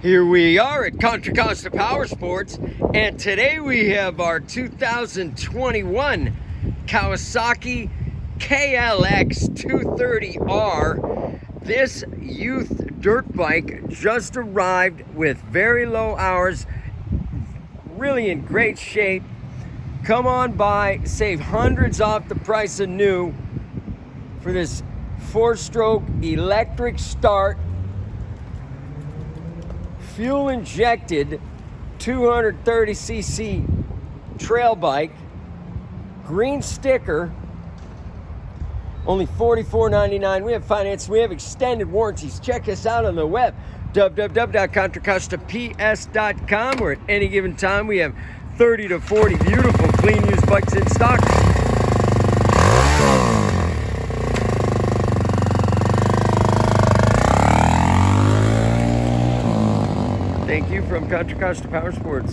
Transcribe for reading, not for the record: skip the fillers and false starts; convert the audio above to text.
Here we are at Contra Costa Powersports, and today we have our 2021 Kawasaki KLX230R. This youth dirt bike just arrived with very low hours, really in great shape. Come on by, save hundreds off the price of new for this 4-stroke electric start, fuel injected 230cc trail bike, green sticker, only $44.99. We have finance, we have extended warranties. Check us out on the web, www.contracostaps.com, where at any given time we have 30 to 40 beautiful clean used bikes in stock. Thank you from Contra Costa Powersports.